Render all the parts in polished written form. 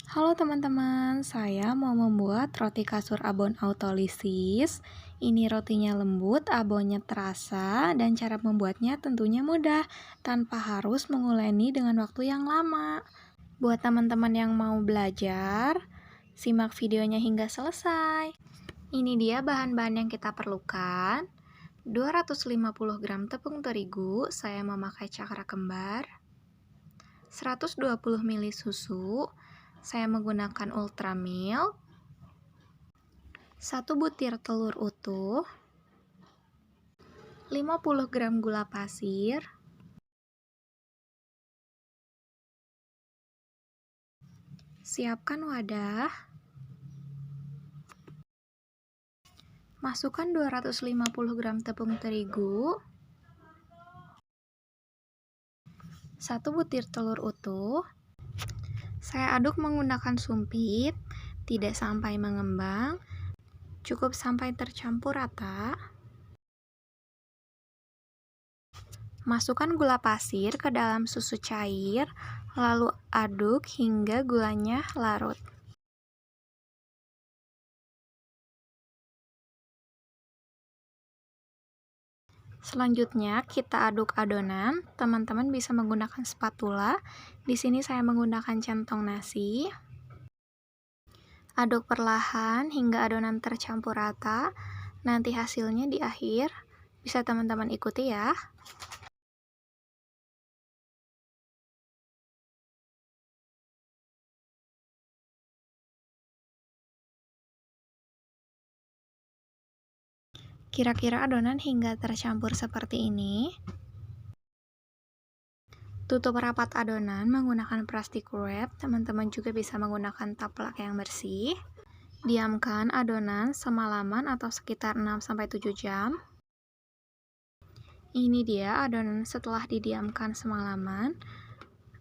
Halo teman-teman, saya mau membuat roti kasur abon autolisis. Ini rotinya lembut, abonnya terasa, dan cara membuatnya tentunya mudah, tanpa harus menguleni dengan waktu yang lama. Buat teman-teman yang mau belajar, simak videonya hingga selesai. Ini dia bahan-bahan yang kita perlukan. 250 gram tepung terigu, saya memakai cakra kembar. 120 ml susu, saya menggunakan Ultra Milk, 1 butir telur utuh, 50 gram gula pasir, siapkan wadah, masukkan 250 gram tepung terigu, 1 butir telur utuh, saya aduk menggunakan sumpit, tidak sampai mengembang, cukup sampai tercampur rata. Masukkan gula pasir ke dalam susu cair, lalu aduk hingga gulanya larut. Selanjutnya, kita aduk adonan. Teman-teman bisa menggunakan spatula. Di sini saya menggunakan centong nasi. Aduk perlahan hingga adonan tercampur rata. Nanti hasilnya di akhir. Bisa teman-teman ikuti ya. Kira-kira adonan hingga tercampur seperti ini. Tutup rapat adonan menggunakan plastik wrap. Teman-teman juga bisa menggunakan taplak yang bersih. Diamkan adonan semalaman atau sekitar 6-7 jam. Ini dia adonan setelah didiamkan semalaman.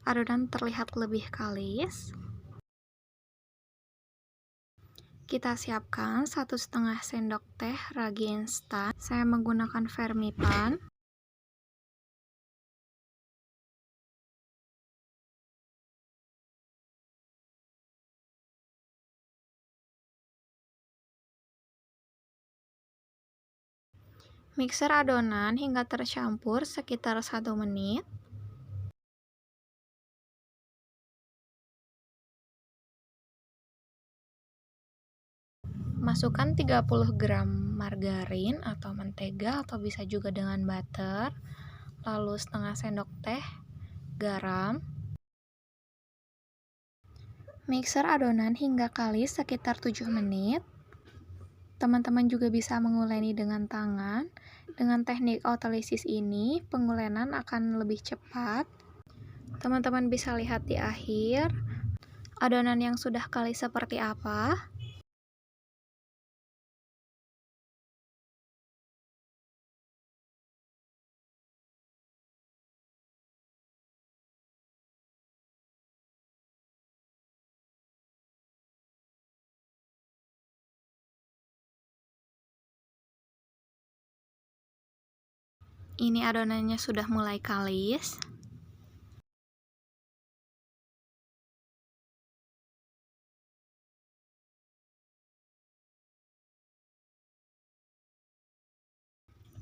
Adonan terlihat lebih kalis. Kita siapkan 1,5 sendok teh ragi instan. Saya menggunakan Fermipan. Mixer adonan hingga tercampur sekitar 1 menit. Masukkan 30 gram margarin atau mentega atau bisa juga dengan butter. Lalu setengah sendok teh garam. Mixer adonan hingga kalis sekitar 7 menit. Teman-teman juga bisa menguleni dengan tangan. Dengan teknik autolisis ini, pengulenan akan lebih cepat. Teman-teman bisa lihat di akhir adonan yang sudah kalis seperti apa. Ini adonannya sudah mulai kalis.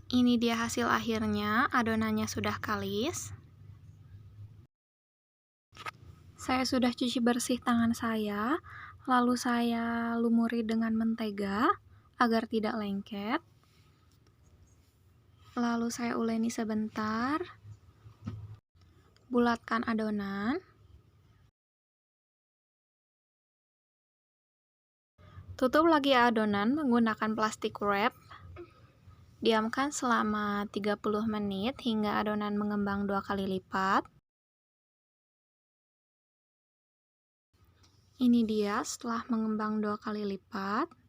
Ini dia hasil akhirnya, adonannya sudah kalis. Saya sudah cuci bersih tangan saya, lalu saya lumuri dengan mentega agar tidak lengket. Lalu saya uleni sebentar. Bulatkan adonan. Tutup lagi adonan menggunakan plastik wrap. Diamkan selama 30 menit hingga adonan mengembang 2 kali lipat. Ini dia setelah mengembang 2 kali lipat.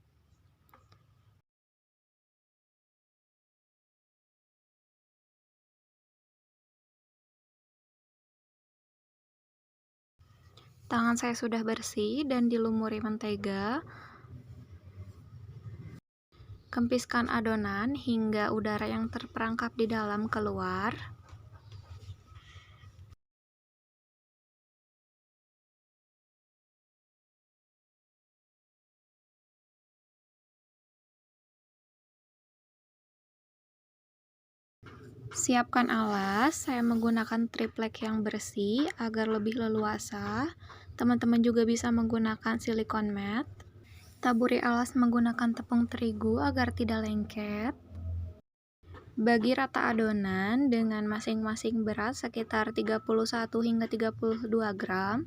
Tangan saya sudah bersih dan dilumuri mentega. Kempiskan adonan hingga udara yang terperangkap di dalam keluar. Siapkan alas, saya menggunakan triplek yang bersih agar lebih leluasa. Teman-teman juga bisa menggunakan silikon mat. Taburi alas menggunakan tepung terigu agar tidak lengket. Bagi rata adonan dengan masing-masing berat sekitar 31 hingga 32 gram.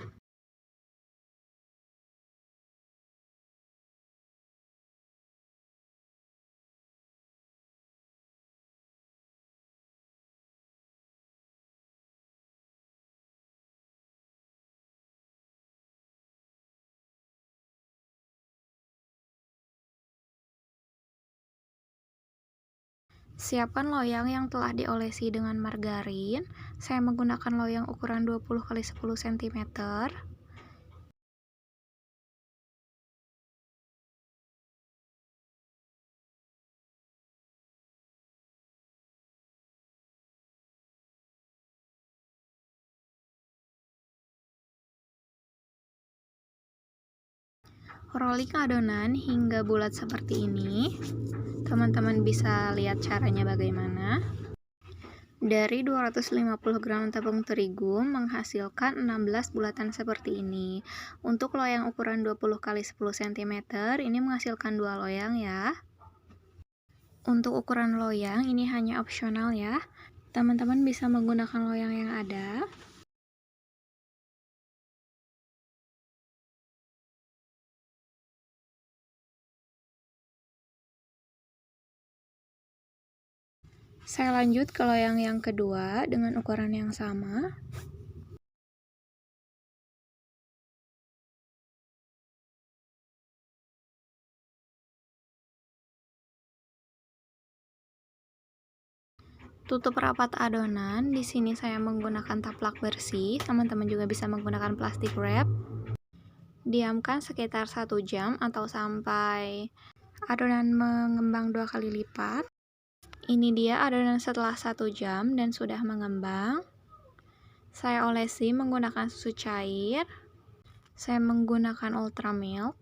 Siapkan loyang yang telah diolesi dengan margarin. Saya menggunakan loyang ukuran 20 x 10 cm. Rolling adonan hingga bulat seperti ini. Teman-teman bisa lihat caranya bagaimana. Dari 250 gram tepung terigu menghasilkan 16 bulatan seperti ini. Untuk loyang ukuran 20 x 10 cm, ini menghasilkan 2 loyang ya. Untuk ukuran loyang ini hanya opsional ya. Teman-teman bisa menggunakan loyang yang ada. Saya lanjut ke loyang yang kedua dengan ukuran yang sama. Tutup rapat adonan. Di sini saya menggunakan taplak bersih. Teman-teman juga bisa menggunakan plastik wrap. Diamkan sekitar 1 jam atau sampai adonan mengembang 2 kali lipat. Ini dia adonan setelah 1 jam dan sudah mengembang. Saya olesi menggunakan susu cair. Saya menggunakan ultra milk.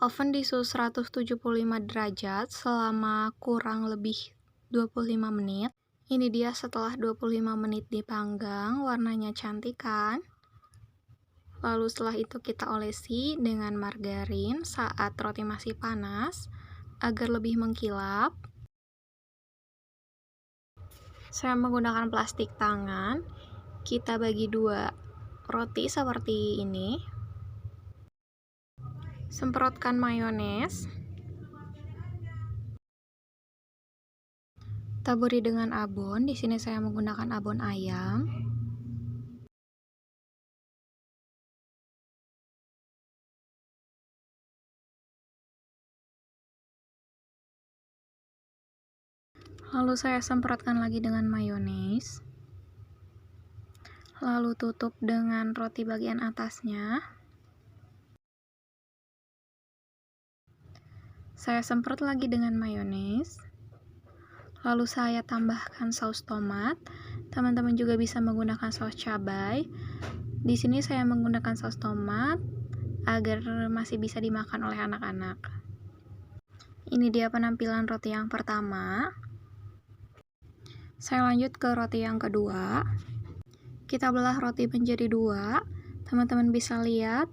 Oven di suhu 175 derajat selama kurang lebih 25 menit. Ini dia setelah 25 menit dipanggang, warnanya cantik kan? Lalu setelah itu kita olesi dengan margarin saat roti masih panas agar lebih mengkilap. Saya menggunakan plastik tangan. Kita bagi 2 roti seperti ini. Semprotkan mayones. Taburi dengan abon. Di sini saya menggunakan abon ayam. Lalu saya semprotkan lagi dengan mayones. Lalu tutup dengan roti bagian atasnya. Saya semprot lagi dengan mayones. Lalu saya tambahkan saus tomat. Teman-teman juga bisa menggunakan saus cabai. Di sini saya menggunakan saus tomat agar masih bisa dimakan oleh anak-anak. Ini dia penampilan roti yang pertama. Saya lanjut ke roti yang kedua. Kita belah roti menjadi 2. Teman-teman bisa lihat,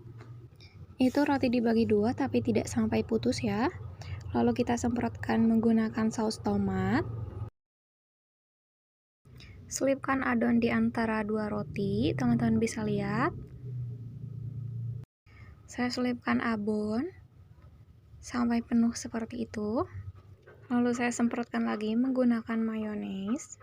itu roti dibagi 2 tapi tidak sampai putus ya. Lalu kita semprotkan menggunakan saus tomat. Selipkan adon di antara dua roti, teman-teman bisa lihat. Saya selipkan abon sampai penuh seperti itu. Lalu saya semprotkan lagi menggunakan mayones.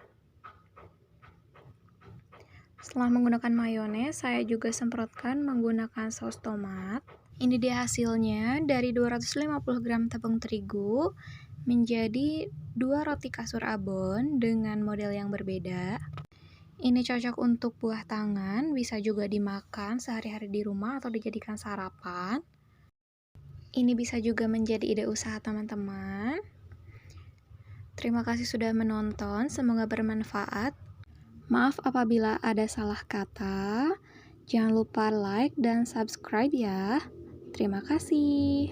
Setelah menggunakan mayones, saya juga semprotkan menggunakan saus tomat. Ini dia hasilnya, dari 250 gram tepung terigu menjadi 2 roti kasur abon dengan model yang berbeda. Ini cocok untuk buah tangan, bisa juga dimakan sehari-hari di rumah atau dijadikan sarapan. Ini bisa juga menjadi ide usaha teman-teman. Terima kasih sudah menonton, semoga bermanfaat. Maaf apabila ada salah kata. Jangan lupa like dan subscribe ya. Terima kasih.